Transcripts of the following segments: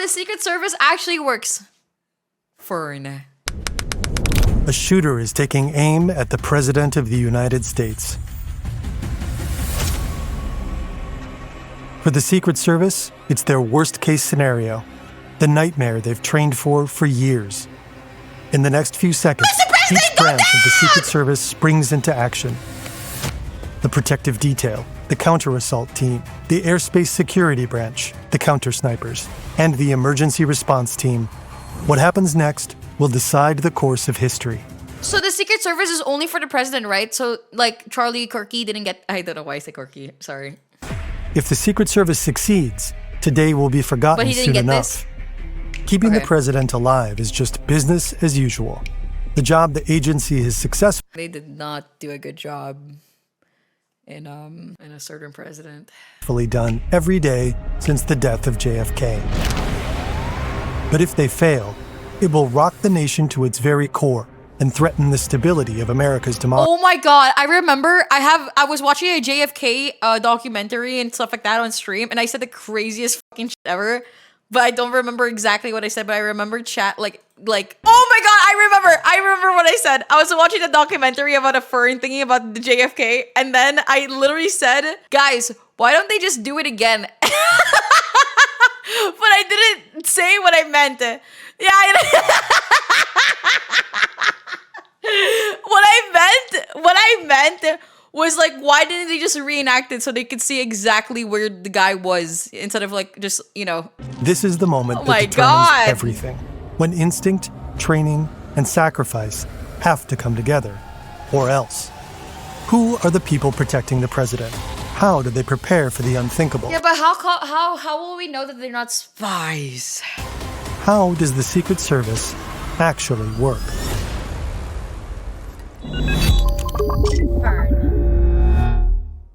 the Secret Service actually works. Fern. A shooter is taking aim at the President of the United States. For the Secret Service, it's their worst-case scenario, the nightmare they've trained for years. In the next few seconds, each branch of the Secret Service springs into action. The protective detail, the counter-assault team, the airspace security branch, the counter-snipers, and the emergency response team. What happens next will decide the course of history. So the Secret Service is only for the president, right? So, like, Charlie Corky didn't get... I don't know why I say Corky. Sorry. If the Secret Service succeeds, today will be forgotten But he didn't soon get enough. this? Keeping the Okay. president alive is just business as usual. The job the agency has successfully They did not do a good job in a certain president. done every day since the death of JFK. But if they fail, it will rock the nation to its very core and threaten the stability of America's democracy. Oh my god, I remember I was watching a JFK documentary and stuff like that on stream, and I said the craziest fucking shit ever. But I don't remember exactly what I said, but I remember chat like oh my god, I remember what I said. I was watching a documentary about a fern thingy about the JFK, and then I literally said, guys, why don't they just do it again? But I didn't say what I meant. Yeah, what I meant was like, why didn't they just reenact it so they could see exactly where the guy was instead of like just, you know. This is the moment Oh that my determines God. everything. When instinct, training, and sacrifice have to come together. Or else. Who are the people protecting the president? How do they prepare for the unthinkable? Yeah, but how will we know that they're not spies? How does the Secret Service actually work?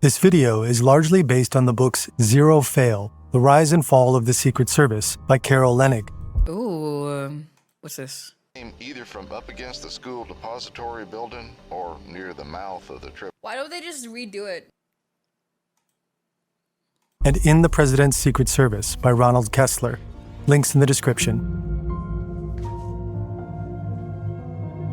This video is largely based on the books Zero Fail, The Rise and Fall of the Secret Service by Carol Leonnig. Ooh, what's this? Either from up against the school depository building or near the mouth of the trip. Why don't they just redo it? And In the President's Secret Service by Ronald Kessler. Links in the description.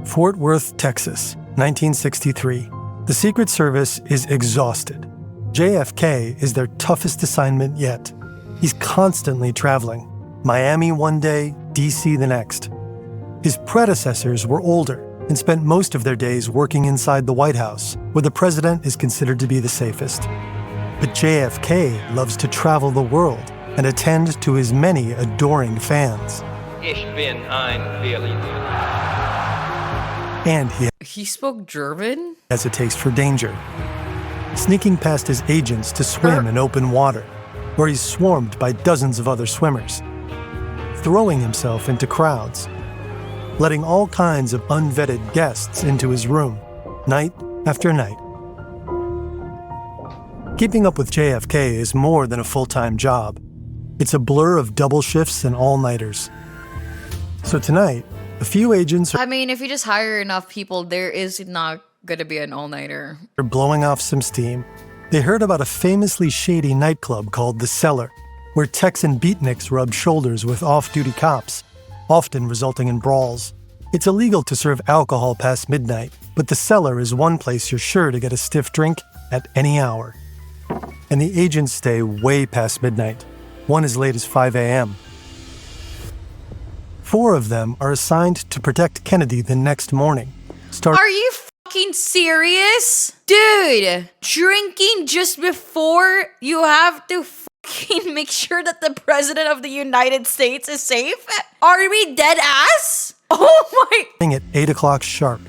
Fort Worth, Texas, 1963. The Secret Service is exhausted. JFK is their toughest assignment yet. He's constantly traveling. Miami one day, DC the next. His predecessors were older and spent most of their days working inside the White House, where the president is considered to be the safest. But JFK loves to travel the world and attend to his many adoring fans. Ich bin ein Berliner. And He spoke German? has a taste for danger. Sneaking past his agents to swim in open water, where he's swarmed by dozens of other swimmers. Throwing himself into crowds. Letting all kinds of unvetted guests into his room, night after night. Keeping up with JFK is more than a full-time job. It's a blur of double shifts and all-nighters. So tonight, a few agents I mean, if you just hire enough people, there is not gonna be an all-nighter. are blowing off some steam. They heard about a famously shady nightclub called The Cellar, where Texan beatniks rubbed shoulders with off-duty cops, often resulting in brawls. It's illegal to serve alcohol past midnight, but The Cellar is one place you're sure to get a stiff drink at any hour. And the agents stay way past midnight, one as late as 5 a.m. 4 of them are assigned to protect Kennedy the next morning. Are you fucking serious? Dude, drinking just before you have to fucking make sure that the president of the United States is safe? Are we dead ass? Oh my... At 8 o'clock sharp.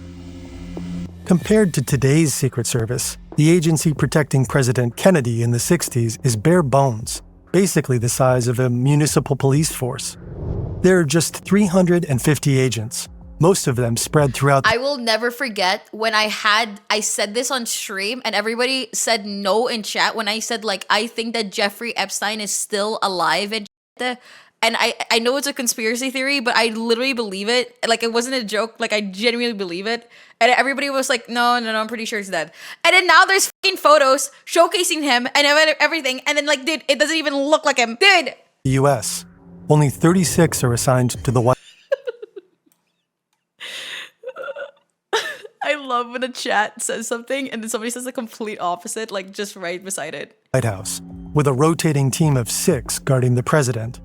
Compared to today's Secret Service, the agency protecting President Kennedy in the 60s is bare bones, basically the size of a municipal police force. There are just 350 agents, most of them spread throughout. I will never forget when I said this on stream and everybody said no in chat when I said like, I think that Jeffrey Epstein is still alive and shit. And I know it's a conspiracy theory, but I literally believe it. Like, it wasn't a joke. Like, I genuinely believe it. And everybody was like, no, I'm pretty sure he's dead. And then now there's fucking photos showcasing him and everything. And then like, dude, it doesn't even look like him. Dude. The U.S. Only 36 are assigned to the White I love when a chat says something and then somebody says the complete opposite, like just right beside it. House, with a rotating team of 6 guarding the president.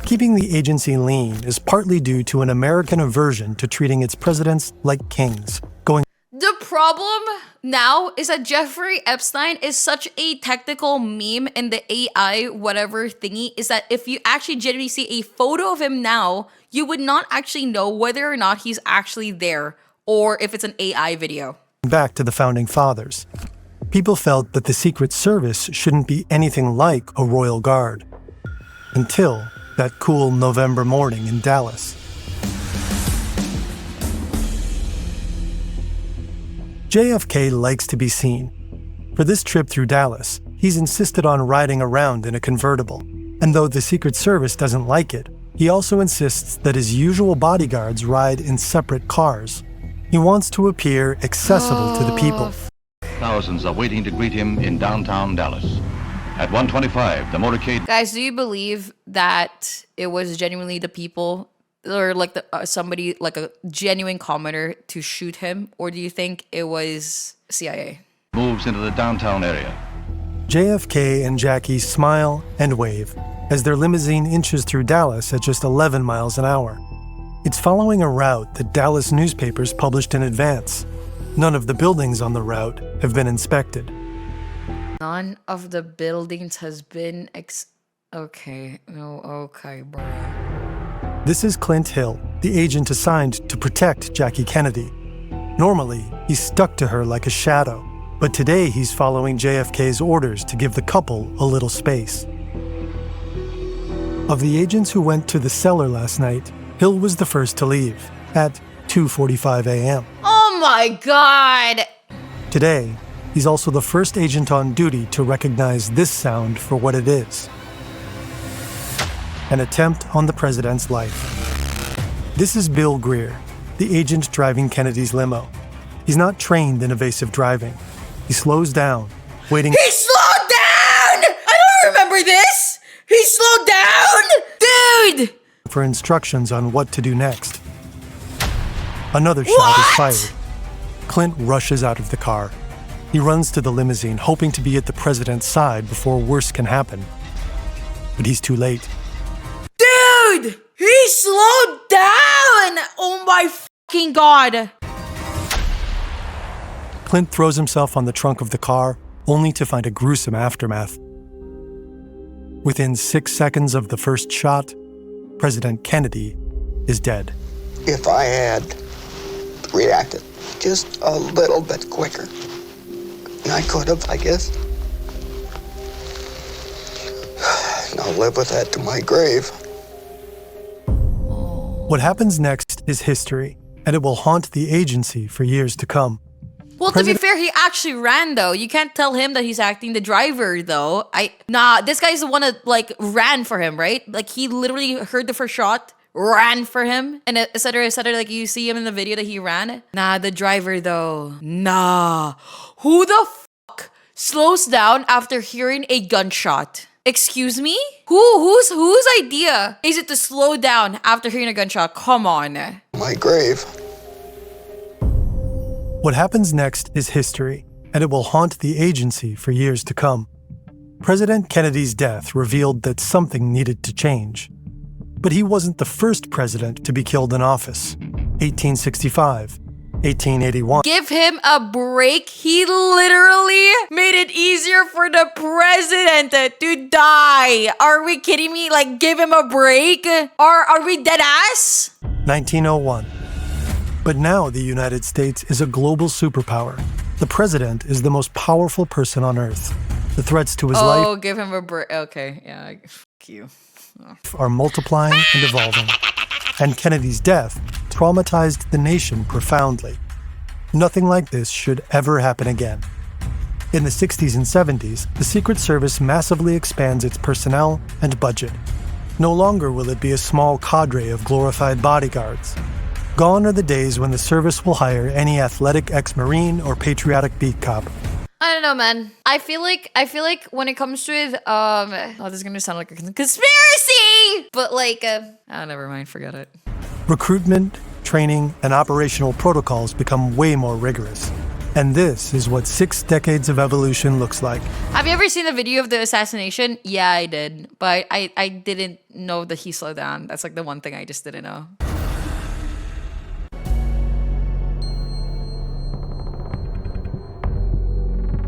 Keeping the agency lean is partly due to an American aversion to treating its presidents like kings, going The problem now is that Jeffrey Epstein is such a technical meme in the AI whatever thingy, is that if you actually genuinely see a photo of him now, you would not actually know whether or not he's actually there or if it's an AI video. back to the Founding Fathers. People felt that the Secret Service shouldn't be anything like a royal guard. Until that cool November morning in Dallas. JFK likes to be seen. For this trip through Dallas, he's insisted on riding around in a convertible. And though the Secret Service doesn't like it, he also insists that his usual bodyguards ride in separate cars. He wants to appear accessible to the people. Thousands are waiting to greet him in downtown Dallas. At 1:25, the motorcade... Guys, do you believe that it was genuinely the people or like somebody, like a genuine commenter to shoot him? Or do you think it was CIA? moves into the downtown area. JFK and Jackie smile and wave as their limousine inches through Dallas at just 11 miles an hour. It's following a route that Dallas newspapers published in advance. None of the buildings on the route have been inspected. None of the buildings has been okay, bro. This is Clint Hill, the agent assigned to protect Jackie Kennedy. Normally, he's stuck to her like a shadow, but today he's following JFK's orders to give the couple a little space. Of the agents who went to the cellar last night, Hill was the first to leave at 2:45 a.m. Oh my god! Today, he's also the first agent on duty to recognize this sound for what it is. An attempt on the president's life. This is Bill Greer, the agent driving Kennedy's limo. He's not trained in evasive driving. He slows down, waiting. He slowed down! I don't remember this! He slowed down! Dude! For instructions on what to do next. Another shot is fired. Clint rushes out of the car. He runs to the limousine, hoping to be at the president's side before worse can happen. But he's too late. Dude! He slowed down! Oh my fucking god! Clint throws himself on the trunk of the car, only to find a gruesome aftermath. Within 6 seconds of the first shot, President Kennedy is dead. If I had reacted just a little bit quicker, I could have, I guess. And I'll live with that to my grave. What happens next is history, and it will haunt the agency for years to come. Well, to be fair, he actually ran though. You can't tell him that he's acting the driver though. This guy's the one that like ran for him, right? Like he literally heard the first shot, ran for him, and et cetera, like you see him in the video that he ran. Nah, the driver though. Nah. Who the fuck slows down after hearing a gunshot? Excuse me? Whose idea is it to slow down after hearing a gunshot? Come on. My grave. What happens next is history, and it will haunt the agency for years to come. President Kennedy's death revealed that something needed to change. But he wasn't the first president to be killed in office. 1865, 1881. Give him a break. He literally made it easier for the president to die. Are we kidding me? Like, give him a break? Are we dead ass? 1901. But now the United States is a global superpower. The president is the most powerful person on Earth. The threats to his life... Oh, give him a break. Okay, yeah, fuck you. are multiplying and evolving. And Kennedy's death traumatized the nation profoundly. Nothing like this should ever happen again. In the 60s and 70s, the Secret Service massively expands its personnel and budget. No longer will it be a small cadre of glorified bodyguards. Gone are the days when the service will hire any athletic ex-Marine or patriotic beat cop. I don't know, man. I feel like when it comes to it, oh, this is gonna sound like a conspiracy, but like, never mind, forget it. Recruitment, training, and operational protocols become way more rigorous. And this is what 6 decades of evolution looks like. Have you ever seen the video of the assassination? Yeah, I did, but I didn't know that he slowed down. That's like the one thing I just didn't know.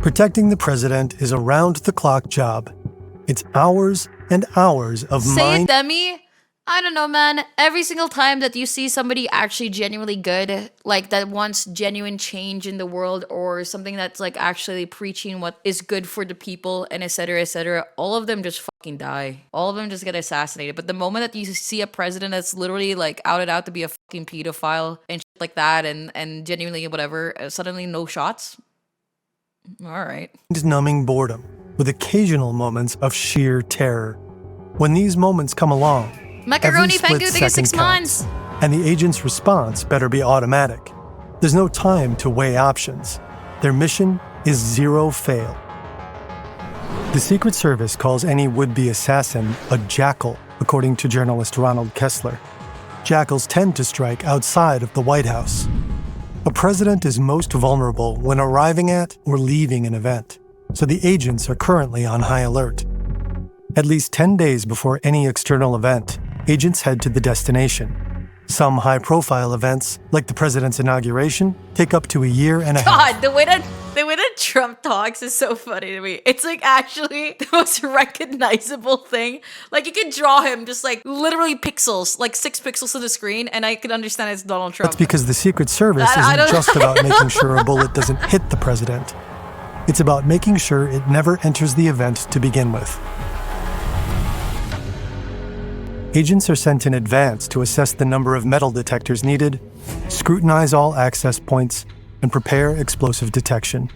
Protecting the president is a round-the-clock job. It's hours and hours of Say it, Demi. I don't know, man. Every single time that you see somebody actually genuinely good, like that wants genuine change in the world or something that's like actually preaching what is good for the people and etc., all of them just fucking die. All of them just get assassinated. But the moment that you see a president that's literally like outed out to be a fucking pedophile and shit like that and genuinely whatever, suddenly no shots. All right. Numbing boredom with occasional moments of sheer terror. When these moments come along, Macaroni, every thank you, split thank you, second 6 months. counts, and the agent's response better be automatic. There's no time to weigh options. Their mission is zero fail. The Secret Service calls any would-be assassin a jackal, according to journalist Ronald Kessler. Jackals tend to strike outside of the White House. A president is most vulnerable when arriving at or leaving an event, so the agents are currently on high alert. At least 10 days before any external event, agents head to the destination. Some high-profile events, like the president's inauguration, take up to a year and a half. God, the way that Trump talks is so funny to me. It's like actually the most recognizable thing. Like you could draw him just like literally pixels, like 6 pixels on the screen, and I could understand it's Donald Trump. That's because the Secret Service isn't just about making sure a bullet doesn't hit the president. It's about making sure it never enters the event to begin with. Agents are sent in advance to assess the number of metal detectors needed, scrutinize all access points, and prepare explosive detection.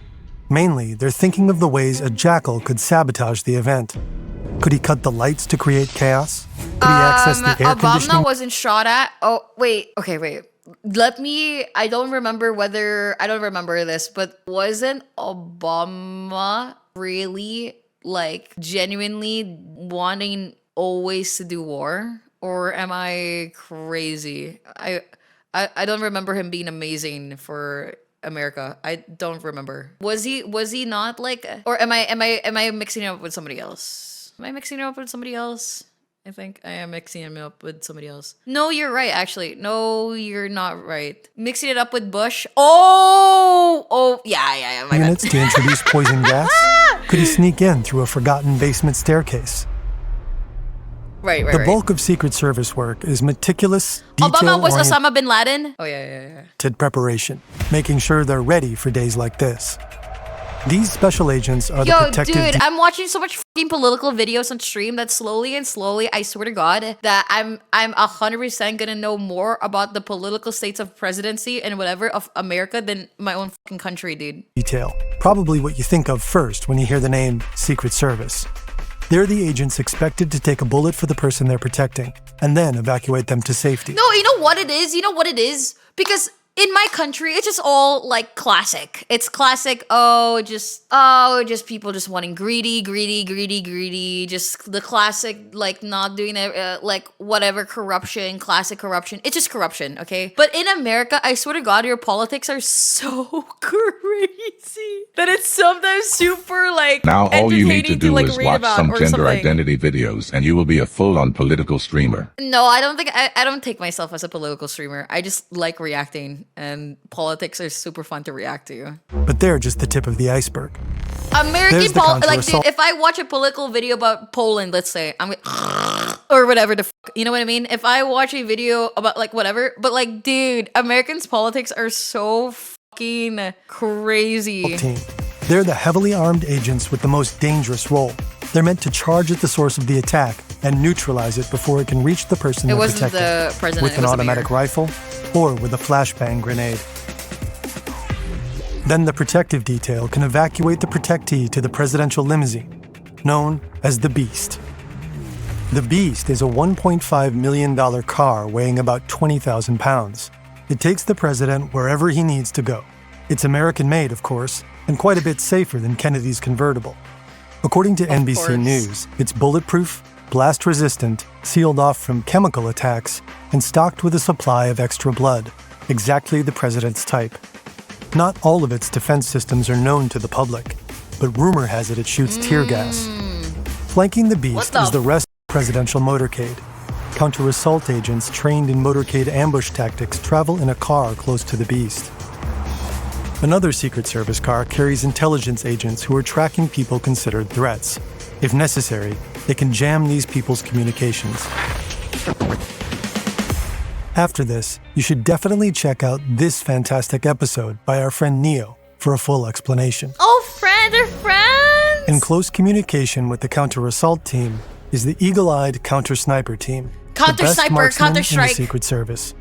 Mainly, they're thinking of the ways a jackal could sabotage the event. Could he cut the lights to create chaos? Could he access the air conditioning? Obama wasn't shot at. Oh, wait. Okay, wait. I don't remember this, but wasn't Obama really like genuinely wanting always to do war, or am I crazy? I don't remember him being amazing for America. I don't remember. Was he not like, or am I mixing it up with somebody else? I think I am mixing him up with somebody else. No, you're right, actually. No, you're not right. Mixing it up with Bush. Oh, yeah. My units to introduce poison gas? Could he sneak in through a forgotten basement staircase? Right. The bulk of Secret Service work is meticulous, Obama was detail-oriented Osama bin Laden? Oh, yeah. preparation, making sure they're ready for days like this. These special agents are the protective... Yo, dude, I'm watching so much fucking political videos on stream that slowly, I swear to God, that I'm 100% gonna know more about the political states of presidency and whatever of America than my own fucking country, dude. Detail. Probably what you think of first when you hear the name Secret Service. They're the agents expected to take a bullet for the person they're protecting, and then evacuate them to safety. No, you know what it is? Because in my country, it's just all like classic. It's classic, just people just wanting greedy. Just the classic, like not doing it, like whatever classic corruption. It's just corruption, okay? But in America, I swear to God, your politics are so crazy that it's sometimes super like now all you need to do like, is watch some gender something. identity videos and you will be a full-on political streamer. No, I don't think I don't take myself as a political streamer. I just like reacting, and politics are super fun to react to. But they're just the tip of the iceberg. American like, dude, if I watch a political video about Poland, let's say, I'm or whatever the fuck, you know what I mean? If I watch a video about like whatever, but like, dude, Americans' politics are so fucking crazy. They're the heavily armed agents with the most dangerous role. They're meant to charge at the source of the attack and neutralize it before it can reach the person they're protecting. The president, with an automatic rifle or with a flashbang grenade. Then the protective detail can evacuate the protectee to the presidential limousine, known as the Beast. The Beast is a $1.5 million car weighing about 20,000 pounds. It takes the president wherever he needs to go. It's American-made, of course, and quite a bit safer than Kennedy's convertible. According to NBC News, it's bulletproof, blast-resistant, sealed off from chemical attacks, and stocked with a supply of extra blood, exactly the president's type. Not all of its defense systems are known to the public, but rumor has it shoots tear gas. Flanking the beast is the rest of the presidential motorcade. Counter-assault agents trained in motorcade ambush tactics travel in a car close to the beast. Another Secret Service car carries intelligence agents who are tracking people considered threats. If necessary, they can jam these people's communications. After this, you should definitely check out this fantastic episode by our friend Neo for a full explanation. Oh, friends are friends! In close communication with the counter-assault team is the eagle-eyed counter-sniper team. Counter-sniper, in the counter-strike. Secret Service.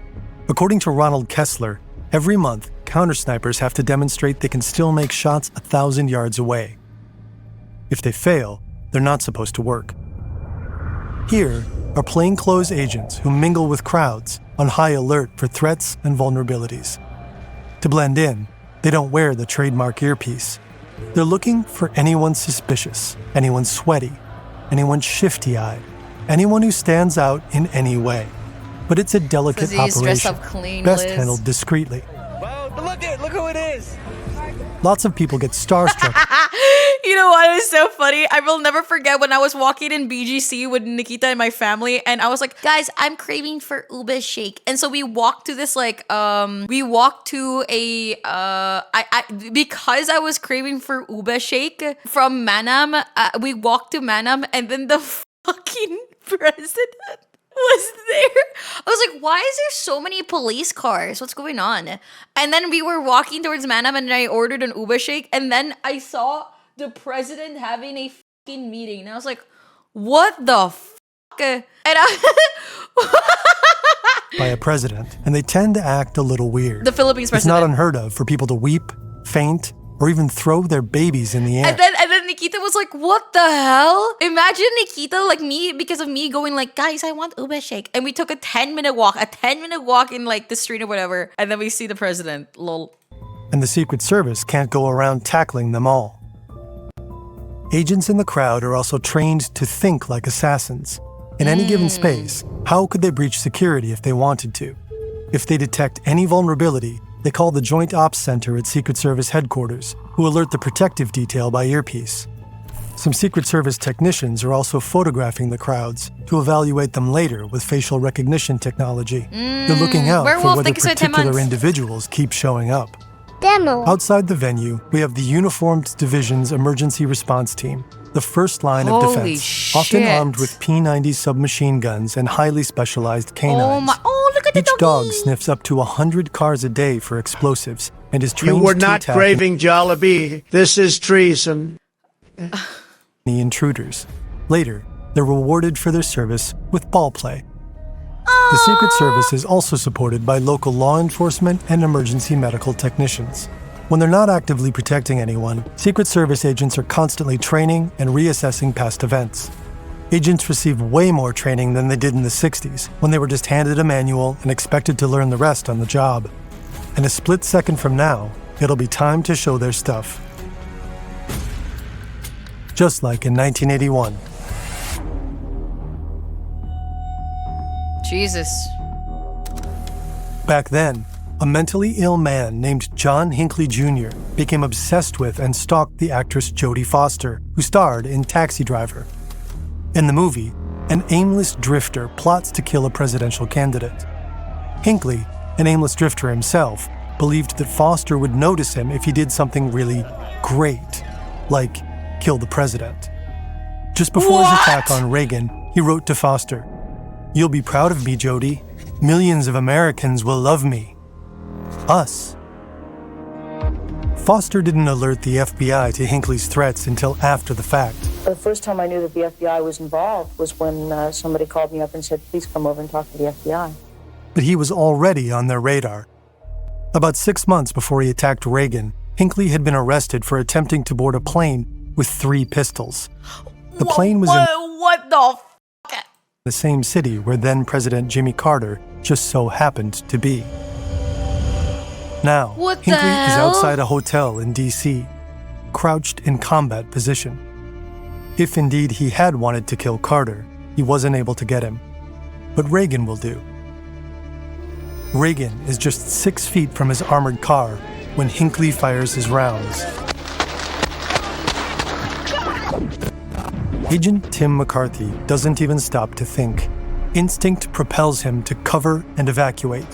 According to Ronald Kessler, every month, counter-snipers have to demonstrate they can still make shots 1,000 yards away. If they fail, they're not supposed to work. Here are plainclothes agents who mingle with crowds on high alert for threats and vulnerabilities. To blend in, they don't wear the trademark earpiece. They're looking for anyone suspicious, anyone sweaty, anyone shifty-eyed, anyone who stands out in any way. But it's a delicate operation, best handled discreetly. Wow, look who it is! Lots of people get starstruck. You know what is so funny? I will never forget when I was walking in BGC with Nikita and my family, and I was like, guys, I'm craving for ube shake. And so we walked to this because I was craving for ube shake from Manam, we walked to Manam, and then the fucking president was there. I was like, why is there so many police cars? What's going on? And then we were walking towards Manam, and I ordered an ube shake, and then I saw the president having a fucking meeting, and I was like, what the fuck? And by a president, and they tend to act a little weird. The Philippines It's president. not unheard of for people to weep, faint, or even throw their babies in the air. And then Nikita was like, what the hell? Imagine Nikita, like me, because of me going like, guys, I want ube shake. And we took a 10-minute walk in like the street or whatever. And then we see the president, lol. And the Secret Service can't go around tackling them all. Agents in the crowd are also trained to think like assassins. In any given space, how could they breach security if they wanted to? If they detect any vulnerability, they call the Joint Ops Center at Secret Service headquarters, who alert the protective detail by earpiece. Some Secret Service technicians are also photographing the crowds to evaluate them later with facial recognition technology. They're looking out for whether particular individuals keep showing up. Demo. Outside the venue, we have the Uniformed Division's Emergency Response Team, the first line of defense, often armed with P-90 submachine guns and highly specialized canines. Oh, look at the Each dog sniffs up to 100 cars a day for explosives and is trained You were to not attack craving Jollibee. This is treason. any intruders. Later, they're rewarded for their service with ball play. The Secret Service is also supported by local law enforcement and emergency medical technicians. When they're not actively protecting anyone, Secret Service agents are constantly training and reassessing past events. Agents receive way more training than they did in the 60s, when they were just handed a manual and expected to learn the rest on the job. And a split second from now, it'll be time to show their stuff. Just like in 1981. Jesus. Back then, a mentally ill man named John Hinckley Jr. became obsessed with and stalked the actress Jodie Foster, who starred in Taxi Driver. In the movie, an aimless drifter plots to kill a presidential candidate. Hinckley, an aimless drifter himself, believed that Foster would notice him if he did something really great, like kill the president. Just before his attack on Reagan, he wrote to Foster, "You'll be proud of me, Jodie. Millions of Americans will love me. Us." Foster didn't alert the FBI to Hinckley's threats until after the fact. The first time I knew that the FBI was involved was when somebody called me up and said, please come over and talk to the FBI. But he was already on their radar. About 6 months before he attacked Reagan, Hinckley had been arrested for attempting to board a plane with 3 pistols. The plane was in What the the same city where then President Jimmy Carter just so happened to be. Now, What the Hinckley is hell? outside a hotel in D.C., crouched in combat position. If indeed he had wanted to kill Carter, he wasn't able to get him. But Reagan will do. Reagan is just 6 feet from his armored car when Hinckley fires his rounds. Agent Tim McCarthy doesn't even stop to think. Instinct propels him to cover and evacuate.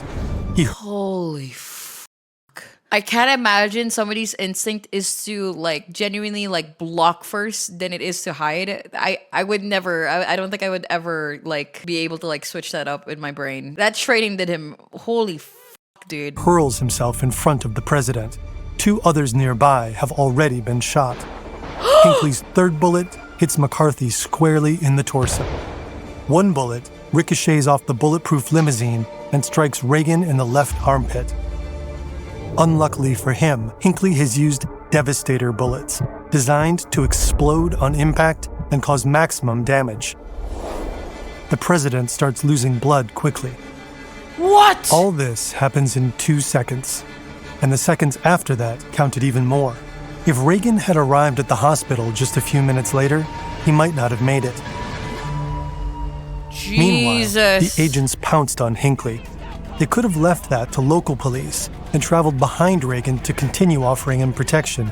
He Holy fuck. I can't imagine somebody's instinct is to like genuinely like block first than it is to hide. I would never, I don't think I would ever like be able to like switch that up in my brain. That training did him, holy fuck, dude. hurls himself in front of the president. 2 others nearby have already been shot. Hinckley's third bullet hits McCarthy squarely in the torso. 1 bullet ricochets off the bulletproof limousine and strikes Reagan in the left armpit. Unluckily for him, Hinckley has used Devastator bullets, designed to explode on impact and cause maximum damage. The president starts losing blood quickly. What? All this happens in 2 seconds, and the seconds after that counted even more. If Reagan had arrived at the hospital just a few minutes later, he might not have made it. Meanwhile, Jesus. the agents pounced on Hinckley. They could have left that to local police and traveled behind Reagan to continue offering him protection.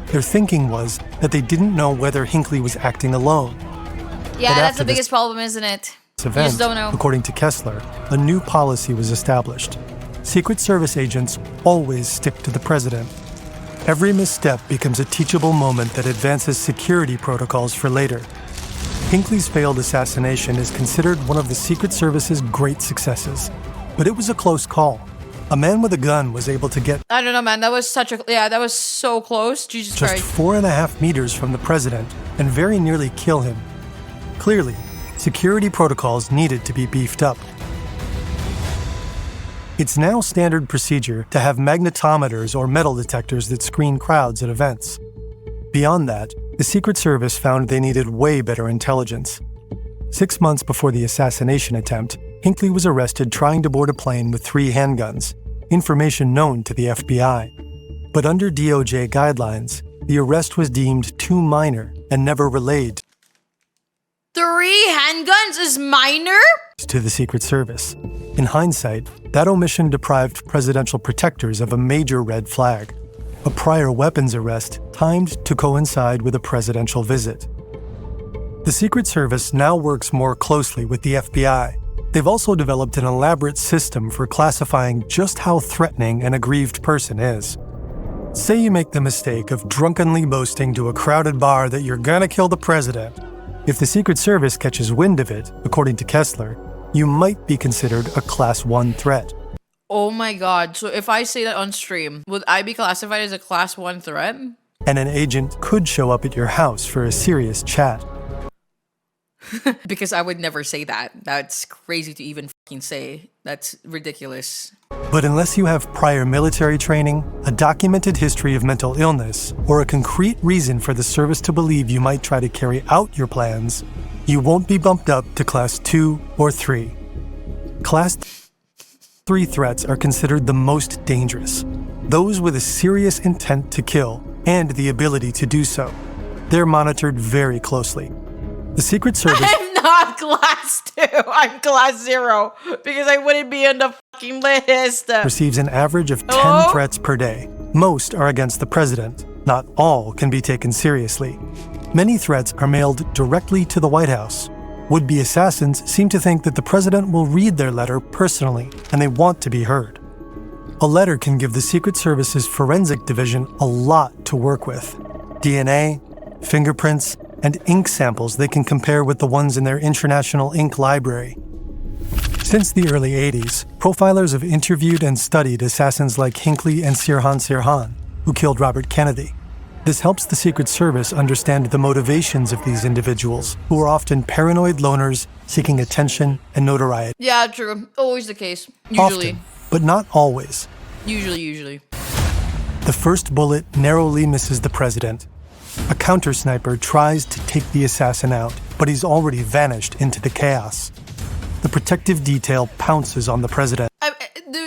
Their thinking was that they didn't know whether Hinckley was acting alone. Yeah, But that's after the this biggest problem, isn't it? You event, just don't know. according to Kessler, a new policy was established. Secret Service agents always stick to the president. Every misstep becomes a teachable moment that advances security protocols for later. Hinckley's failed assassination is considered one of the Secret Service's great successes, but it was a close call. A man with a gun was able to get I don't know, man. That was such a, yeah, that was so close. Jesus just Christ. 4.5 meters from the president and very nearly kill him. Clearly, security protocols needed to be beefed up. It's now standard procedure to have magnetometers or metal detectors that screen crowds at events. Beyond that, the Secret Service found they needed way better intelligence. 6 months before the assassination attempt, Hinckley was arrested trying to board a plane with 3 handguns, information known to the FBI. But under DOJ guidelines, the arrest was deemed too minor and never relayed 3 handguns is minor? to the Secret Service. In hindsight, that omission deprived presidential protectors of a major red flag, a prior weapons arrest timed to coincide with a presidential visit. The Secret Service now works more closely with the FBI. They've also developed an elaborate system for classifying just how threatening an aggrieved person is. Say you make the mistake of drunkenly boasting to a crowded bar that you're gonna kill the president. If the Secret Service catches wind of it, according to Kessler, you might be considered a Class 1 threat. Oh my god. So if I say that on stream, would I be classified as a class 1 threat? And an agent could show up at your house for a serious chat. Because I would never say that. That's crazy to even fucking say. That's ridiculous. But unless you have prior military training, a documented history of mental illness, or a concrete reason for the service to believe you might try to carry out your plans, you won't be bumped up to Class 2 or 3. Class 3 threats are considered the most dangerous, those with a serious intent to kill and the ability to do so. They're monitored very closely. The Secret Service I'm not class 2. I'm class 0. Because I wouldn't be on the fucking list. receives an average of 10 Oh. threats per day. Most are against the president. Not all can be taken seriously. Many threats are mailed directly to the White House. Would-be assassins seem to think that the president will read their letter personally, and they want to be heard. A letter can give the Secret Service's forensic division a lot to work with. DNA, fingerprints, and ink samples they can compare with the ones in their international ink library. Since the early 80s, profilers have interviewed and studied assassins like Hinckley and Sirhan, who killed Robert Kennedy. This helps the Secret Service understand the motivations of these individuals, who are often paranoid loners seeking attention and notoriety. Yeah, true. Always the case. Usually. Often, but not always. Usually. The first bullet narrowly misses the president. A counter-sniper tries to take the assassin out, but he's already vanished into the chaos. The protective detail pounces on the president.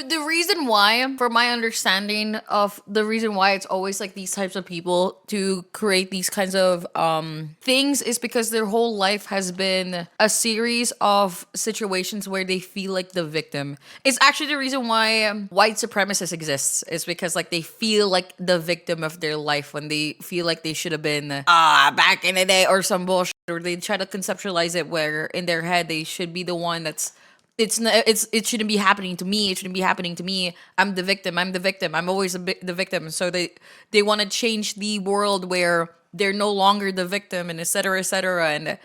the reason why, from my understanding of the reason why it's always like these types of people to create these kinds of things is because their whole life has been a series of situations where they feel like the victim. It's actually the reason why white supremacists exists, is because like they feel like the victim of their life when they feel like they should have been back in the day or some bullshit, or they try to conceptualize it where in their head they should be the one that's it shouldn't be happening to me. It shouldn't be happening to me. I'm the victim. I'm always the victim. So they want to change the world where they're no longer the victim, and et cetera, et cetera. And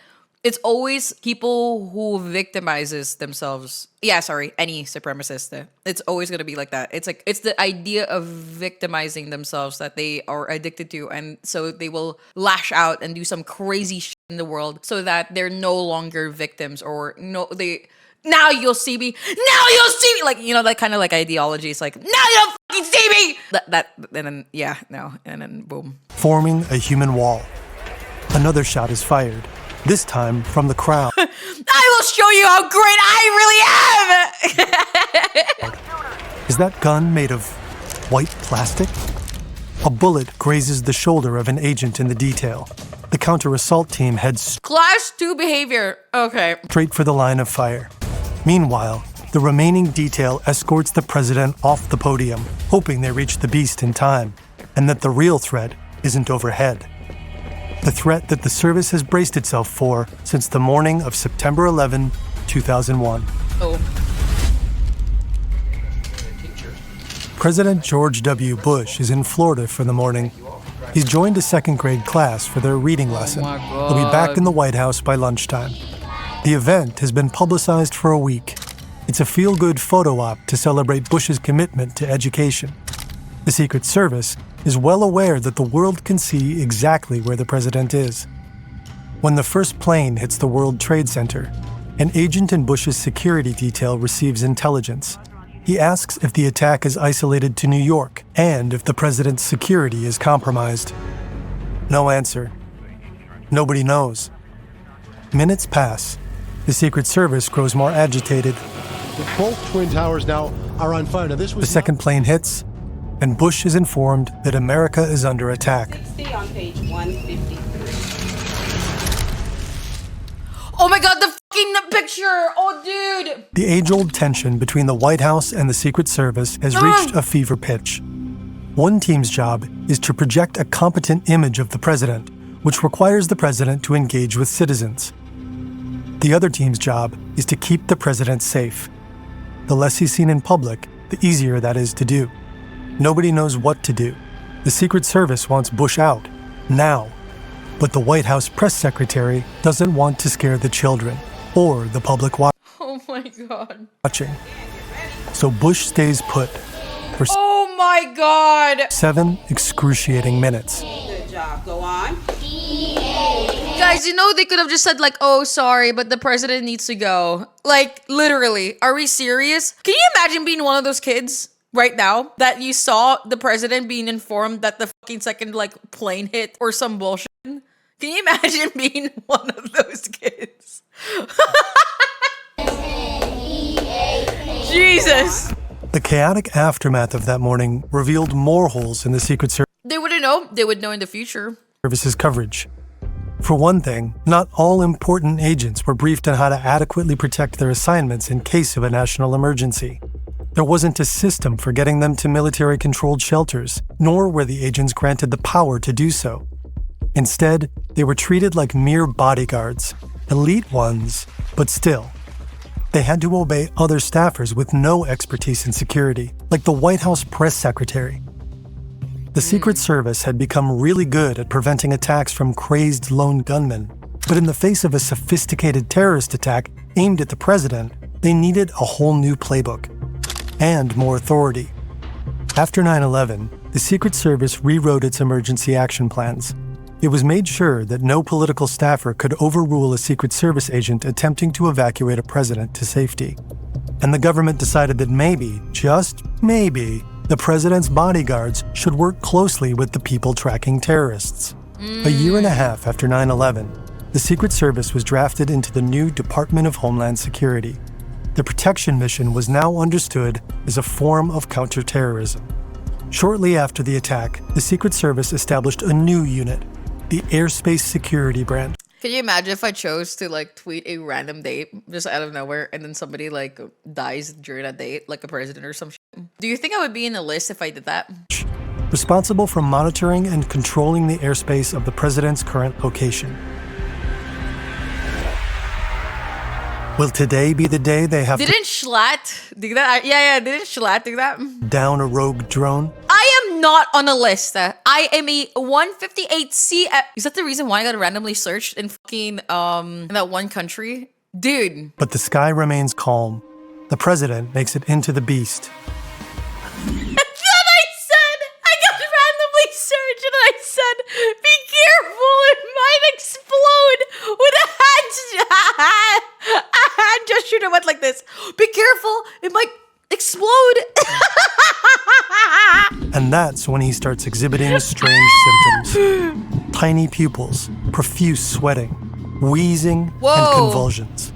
it's always people who victimizes themselves. Yeah, sorry, any supremacist. It's always gonna be like that. It's like it's the idea of victimizing themselves that they are addicted to, and so they will lash out and do some crazy shit in the world so that they're no longer victims, or no they. Now you'll see me. Now you'll see me. Like, you know, that kind of like ideology. It's like, now you'll fucking see me. And then, yeah, no. And then, boom. Forming a human wall. Another shot is fired, this time from the crowd. I will show you how great I really am. Is that gun made of white plastic? A bullet grazes the shoulder of an agent in the detail. The counter-assault team heads Class 2 behavior. Okay. straight for the line of fire. Meanwhile, the remaining detail escorts the president off the podium, hoping they reach the beast in time, and that the real threat isn't overhead. The threat that the service has braced itself for since the morning of September 11, 2001. Oh. President George W. Bush is in Florida for the morning. He's joined a second grade class for their reading lesson. He'll be back in the White House by lunchtime. The event has been publicized for a week. It's a feel-good photo op to celebrate Bush's commitment to education. The Secret Service is well aware that the world can see exactly where the president is. When the first plane hits the World Trade Center, an agent in Bush's security detail receives intelligence. He asks if the attack is isolated to New York and if the president's security is compromised. No answer. Nobody knows. Minutes pass. The Secret Service grows more agitated. Both Twin Towers now are on fire. Now, this was the second plane hits, and Bush is informed that America is under attack. See on page 153. Oh my god, the fucking picture! Oh, dude! The age-old tension between the White House and the Secret Service has reached a fever pitch. One team's job is to project a competent image of the president, which requires the president to engage with citizens. The other team's job is to keep the president safe. The less he's seen in public, the easier that is to do. Nobody knows what to do. The Secret Service wants Bush out, now. But the White House press secretary doesn't want to scare the children or the public Oh my god. watching. So Bush stays put for Oh my god! 7 excruciating minutes. Good job. Go on. Guys, you know they could have just said like, oh, sorry, but the president needs to go. Like, literally. Are we serious? Can you imagine being one of those kids right now that you saw the president being informed that the fucking second like plane hit or some bullshit? Can you imagine being one of those kids? Jesus. The chaotic aftermath of that morning revealed more holes in the Secret They wouldn't know. They would know in the future. Service's coverage. For one thing, not all important agents were briefed on how to adequately protect their assignments in case of a national emergency. There wasn't a system for getting them to military-controlled shelters, nor were the agents granted the power to do so. Instead, they were treated like mere bodyguards, elite ones, but still. They had to obey other staffers with no expertise in security, like the White House press secretary. The Secret Service had become really good at preventing attacks from crazed lone gunmen, but in the face of a sophisticated terrorist attack aimed at the president, they needed a whole new playbook and more authority. After 9/11, the Secret Service rewrote its emergency action plans. It was made sure that no political staffer could overrule a Secret Service agent attempting to evacuate a president to safety. And the government decided that maybe, just maybe, the president's bodyguards should work closely with the people tracking terrorists. A year and a half after 9/11, the Secret Service was drafted into the new Department of Homeland Security. The protection mission was now understood as a form of counterterrorism. Shortly after the attack, the Secret Service established a new unit, the Airspace Security Branch. Can you imagine if I chose to like tweet a random date just out of nowhere and then somebody like dies during that date, like a president or some shit? Do you think I would be in the list if I did that? Responsible for monitoring and controlling the airspace of the president's current location. Will today be the day they have Didn't Schlatt do that? Yeah, didn't Schlatt do that? down a rogue drone? I am not on a list. I am a 158C. Is that the reason why I got randomly searched in fucking in that one country? Dude. But the sky remains calm. The president makes it into the beast. I got randomly searched and I said, be careful, it might explode with a hand gesture that went like this. Be careful, it might explode. And that's when he starts exhibiting strange symptoms. Tiny pupils, profuse sweating, wheezing, and convulsions.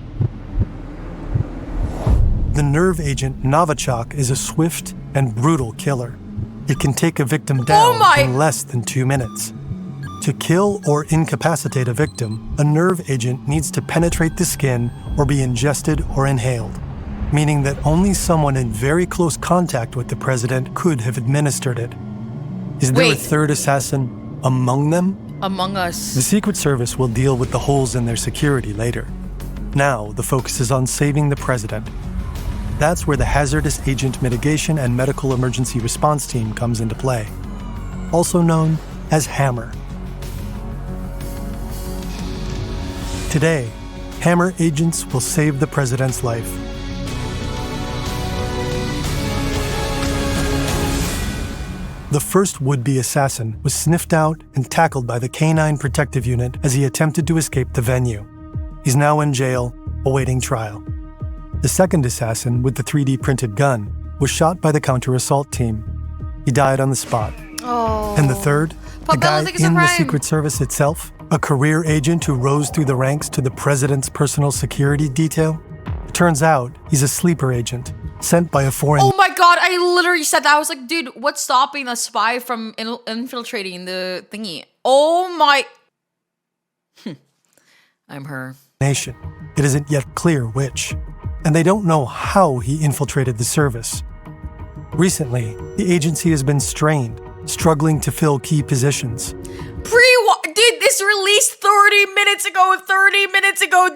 The nerve agent Novichok is a swift and brutal killer. It can take a victim down in less than 2 minutes. To kill or incapacitate a victim, a nerve agent needs to penetrate the skin or be ingested or inhaled, meaning that only someone in very close contact with the president could have administered it. Is there a third assassin among them? Among Us. The Secret Service will deal with the holes in their security later. Now, the focus is on saving the president. That's where the Hazardous Agent Mitigation and Medical Emergency Response Team comes into play, also known as HAMMER. Today, HAMMER agents will save the president's life. The first would-be assassin was sniffed out and tackled by the Canine Protective Unit as he attempted to escape the venue. He's now in jail, awaiting trial. The second assassin, with the 3D printed gun, was shot by the counter-assault team. He died on the spot. Oh. And the third, the guy in the Secret Service itself, a career agent who rose through the ranks to the president's personal security detail. Turns out he's a sleeper agent, sent by a foreign... Oh my god, I literally said that. I was like, dude, what's stopping a spy from infiltrating the thingy? Oh my... I'm her. Nation. It isn't yet clear which. And they don't know how he infiltrated the service. Recently, the agency has been strained, struggling to fill key positions. Dude, this released 30 minutes ago,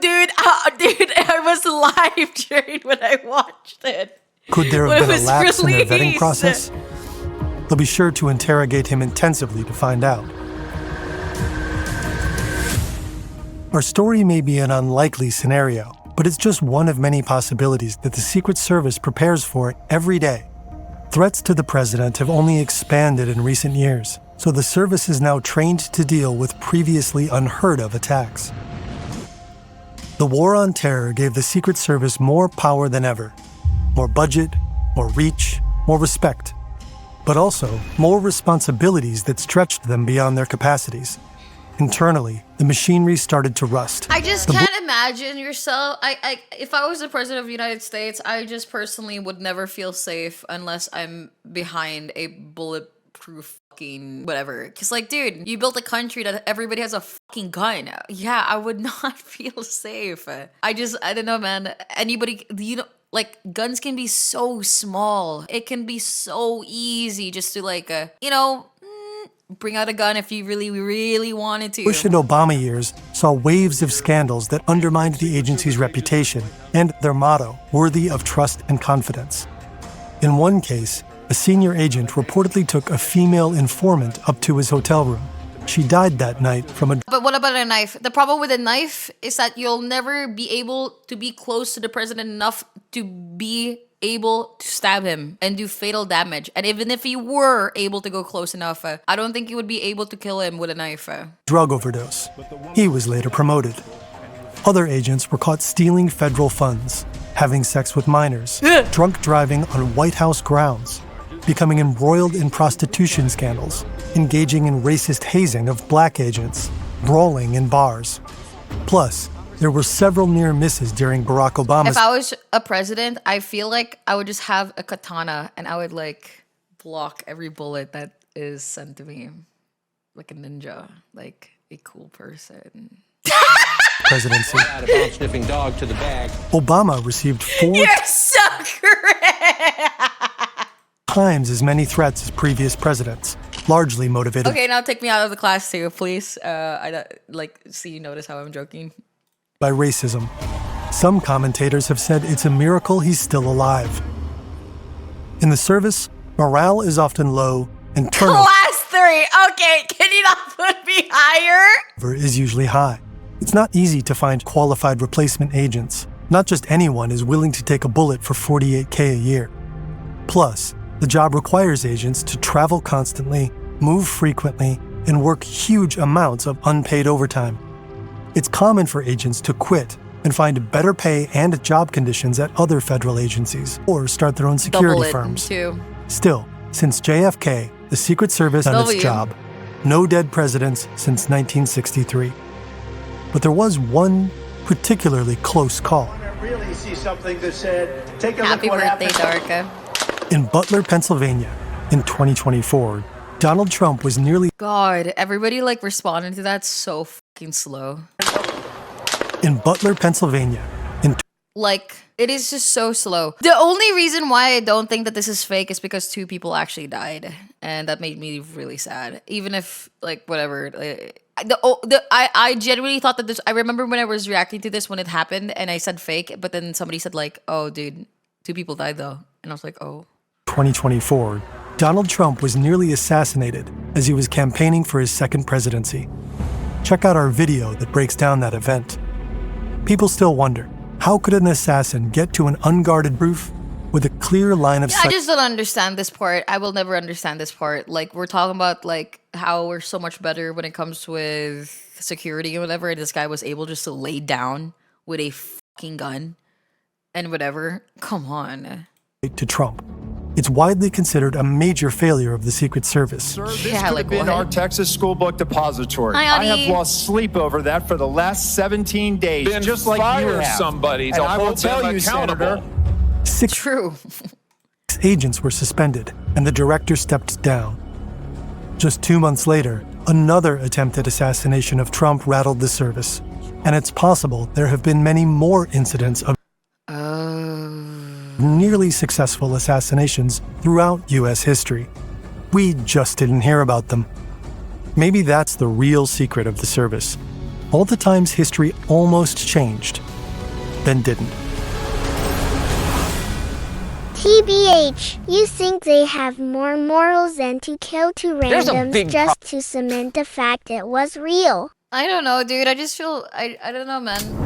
dude. Dude, I was live during when I watched it. Could there have been a lapse in their vetting process? They'll be sure to interrogate him intensively to find out. Our story may be an unlikely scenario, but it's just one of many possibilities that the Secret Service prepares for every day. Threats to the president have only expanded in recent years, so the service is now trained to deal with previously unheard-of attacks. The war on terror gave the Secret Service more power than ever. More budget, more reach, more respect, but also more responsibilities that stretched them beyond their capacities. Internally, the machinery started to rust. I just can't imagine yourself. If I was the president of the United States, I just personally would never feel safe unless I'm behind a bulletproof fucking whatever. Because, like, dude, you built a country that everybody has a fucking gun. Yeah, I would not feel safe. I don't know, man. Anybody, like, guns can be so small. It can be so easy just to, like, bring out a gun if you really, really wanted to. Bush and Obama years saw waves of scandals that undermined the agency's reputation and their motto, worthy of trust and confidence. In one case, a senior agent reportedly took a female informant up to his hotel room. She died that night from a... But what about a knife? The problem with a knife is that you'll never be able to be close to the president enough to be able to stab him and do fatal damage. And even if you were able to go close enough, I don't think you would be able to kill him with a knife. Drug overdose. He was later promoted. Other agents were caught stealing federal funds, having sex with minors, drunk driving on White House grounds, becoming embroiled in prostitution scandals, engaging in racist hazing of black agents, brawling in bars. Plus, There were several near misses during Barack Obama's If I was a president, I feel like I would just have a katana and I would like block every bullet that is sent to me. Like a ninja, like a cool person. presidency. Add a bomb-sniffing dog to the bag. Obama received 4 You're so correct. times as many threats as previous presidents, largely motivated Okay, now take me out of the class too, please. See you notice how I'm joking. by racism. Some commentators have said it's a miracle he's still alive. In the service, morale is often low and turnover Class 3. Okay, can you not put me higher? is usually high. It's not easy to find qualified replacement agents. Not just anyone is willing to take a bullet for $48K a year. Plus, the job requires agents to travel constantly, move frequently, and work huge amounts of unpaid overtime. It's common for agents to quit and find better pay and job conditions at other federal agencies or start their own security Double it firms. too. Still, since JFK, the Secret Service done its W. job. No dead presidents since 1963. But there was one particularly close call. Really see something that said, take a Happy look what birthday, happened. Darka. In Butler, Pennsylvania, in 2024, Donald Trump was nearly God, everybody like responding to that so fucking slow. in Butler, Pennsylvania, in Like, it is just so slow. The only reason why I don't think that this is fake is because 2 people actually died. And that made me really sad. Even if, like, whatever. I genuinely thought that this... I remember when I was reacting to this when it happened and I said fake, but then somebody said like, oh, dude, 2 people died though. And I was like, oh. 2024, Donald Trump was nearly assassinated as he was campaigning for his second presidency. Check out our video that breaks down that event. People still wonder, how could an assassin get to an unguarded roof with a clear line of I sight? just don't understand this part. I will never understand this part. Like, we're talking about like how we're so much better when it comes with security and whatever. And this guy was able just to lay down with a fucking gun and whatever. Come on. To Trump. It's widely considered a major failure of the Secret Service. Sir, this Yeah, could like have been what? our Texas school book depository. Hi, I honey. have lost sleep over that for the last 17 days, Then just like you fire have. somebody to and I will hold them tell you, accountable. Senator, 6 True. agents were suspended, and the director stepped down. Just 2 months later, another attempted assassination of Trump rattled the service, and it's possible there have been many more incidents of nearly successful assassinations throughout U.S. history. We just didn't hear about them. Maybe that's the real secret of the service. All the times history almost changed, then didn't. TBH, you think they have more morals than to kill 2 There's a randoms big just to cement the fact it was real? I don't know, dude. I just feel... I don't know, man.